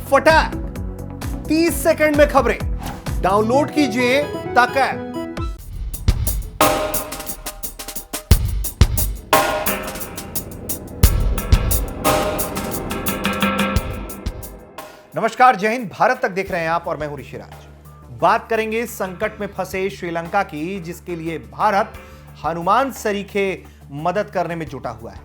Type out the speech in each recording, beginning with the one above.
फटाक 30 सेकंड में खबरें डाउनलोड कीजिए तक ऐप। नमस्कार, जय हिंद। भारत तक देख रहे हैं आप और मैं हूं ऋषिराज। बात करेंगे संकट में फंसे श्रीलंका की, जिसके लिए भारत हनुमान सरीखे मदद करने में जुटा हुआ है।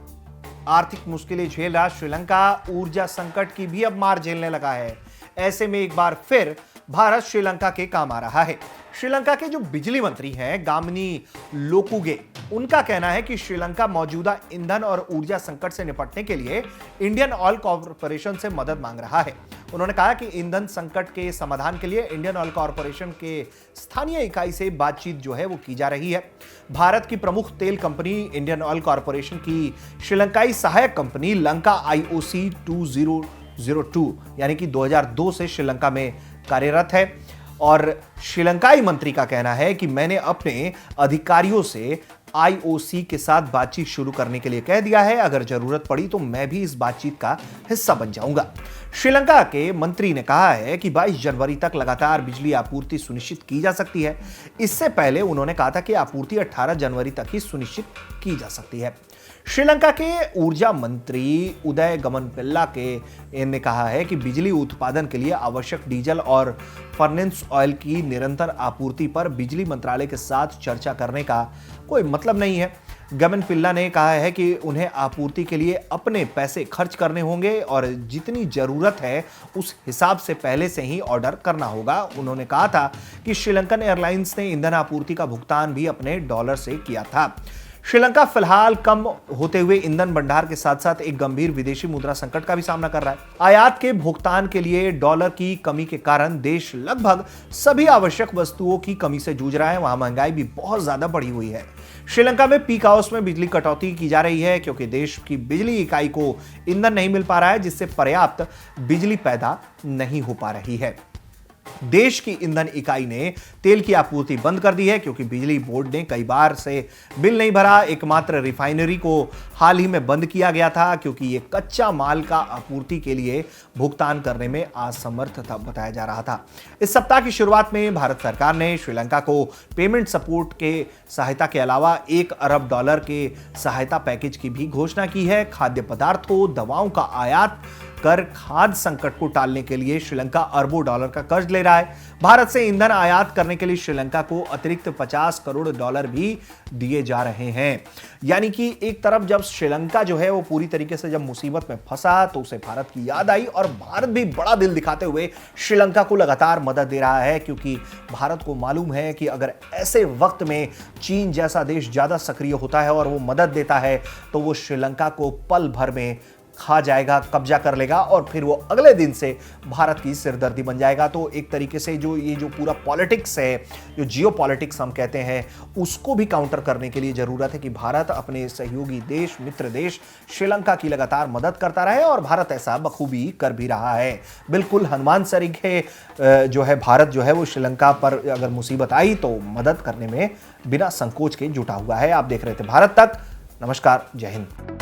आर्थिक मुश्किलें झेल रहा श्रीलंका ऊर्जा संकट की भी अब मार झेलने लगा है। ऐसे में एक बार फिर भारत श्रीलंका के काम आ रहा है। श्रीलंका के जो बिजली मंत्री हैं गामिनी लोकुगे, उनका कहना है कि श्रीलंका मौजूदा ईंधन और ऊर्जा संकट से निपटने के लिए इंडियन ऑयल कॉरपोरेशन से मदद मांग रहा है। उन्होंने कहा कि ईंधन संकट के समाधान के लिए इंडियन ऑयल कॉरपोरेशन के स्थानीय इकाई से बातचीत जो है वो की जा रही है। भारत की प्रमुख तेल कंपनी इंडियन ऑयल कॉरपोरेशन की श्रीलंकाई सहायक कंपनी लंका IOC 2002 यानी कि 2002 से श्रीलंका में कार्यरत है। और श्रीलंकाई मंत्री का कहना है कि मैंने अपने अधिकारियों से IOC के साथ बातचीत शुरू करने के लिए कह दिया है। अगर जरूरत पड़ी तो मैं भी इस बातचीत का हिस्सा बन जाऊंगा। श्रीलंका के मंत्री ने कहा है कि 22 जनवरी तक लगातार बिजली आपूर्ति सुनिश्चित की जा सकती है। इससे पहले उन्होंने कहा था कि आपूर्ति 18 जनवरी तक ही सुनिश्चित की जा सकती है। श्रीलंका के ऊर्जा मंत्री उदय गमनपिल्ला ने कहा है कि बिजली उत्पादन के लिए आवश्यक डीजल और फर्नेस ऑयल की निरंतर आपूर्ति पर बिजली मंत्रालय के साथ चर्चा करने का कोई मतलब नहीं है। गमनपिल्ला ने कहा है कि उन्हें आपूर्ति के लिए अपने पैसे खर्च करने होंगे और जितनी जरूरत है उस हिसाब से पहले से ही ऑर्डर करना होगा। उन्होंने कहा था कि श्रीलंकन एयरलाइंस ने ईंधन आपूर्ति का भुगतान भी अपने डॉलर से किया था। श्रीलंका फिलहाल कम होते हुए ईंधन भंडार के साथ साथ एक गंभीर विदेशी मुद्रा संकट का भी सामना कर रहा है। आयात के भुगतान के लिए डॉलर की कमी के कारण देश लगभग सभी आवश्यक वस्तुओं की कमी से जूझ रहा है। वहां महंगाई भी बहुत ज्यादा बढ़ी हुई है। श्रीलंका में पीक आवर्स में बिजली कटौती की जा रही है क्योंकि देश की बिजली इकाई को ईंधन नहीं मिल पा रहा है, जिससे पर्याप्त बिजली पैदा नहीं हो पा रही है। देश की ईंधन इकाई ने तेल की आपूर्ति बंद कर दी है क्योंकि बिजली बोर्ड ने कई बार से बिल नहीं भरा। एकमात्र रिफाइनरी को हाल ही में बंद किया गया था क्योंकि ये कच्चा माल का आपूर्ति के लिए भुगतान करने में असमर्थ था बताया जा रहा था। इस सप्ताह की शुरुआत में भारत सरकार ने श्रीलंका को पेमेंट सपोर्ट के सहायता के अलावा $1 अरब के सहायता पैकेज की भी घोषणा की है। खाद्य पदार्थों, दवाओं का आयात कर खाद्य संकट को टालने के लिए श्रीलंका अरबों डॉलर का कर्ज ले रहा है। भारत से ईंधन आयात करने के लिए श्रीलंका को अतिरिक्त $50 करोड़ भी दिए जा रहे हैं। यानी कि एक तरफ जब श्रीलंका जो है वो पूरी तरीके से जब मुसीबत में फंसा तो उसे भारत की याद आई और भारत भी बड़ा दिल दिखाते हुए श्रीलंका को लगातार मदद दे रहा है, क्योंकि भारत को मालूम है कि अगर ऐसे वक्त में चीन जैसा देश ज्यादा सक्रिय होता है और वो मदद देता है तो वो श्रीलंका को पल भर में खा जाएगा, कब्जा कर लेगा और फिर वो अगले दिन से भारत की सिरदर्दी बन जाएगा। तो एक तरीके से जो पूरा पॉलिटिक्स है, जो जियो पॉलिटिक्स हम कहते हैं, उसको भी काउंटर करने के लिए जरूरत है कि भारत अपने सहयोगी देश, मित्र देश श्रीलंका की लगातार मदद करता रहे और भारत ऐसा बखूबी कर भी रहा है। बिल्कुल हनुमान सरीखे जो है भारत जो है वो श्रीलंका पर अगर मुसीबत आई तो मदद करने में बिना संकोच के जुटा हुआ है। आप देख रहे थे भारत तक। नमस्कार, जय हिंद।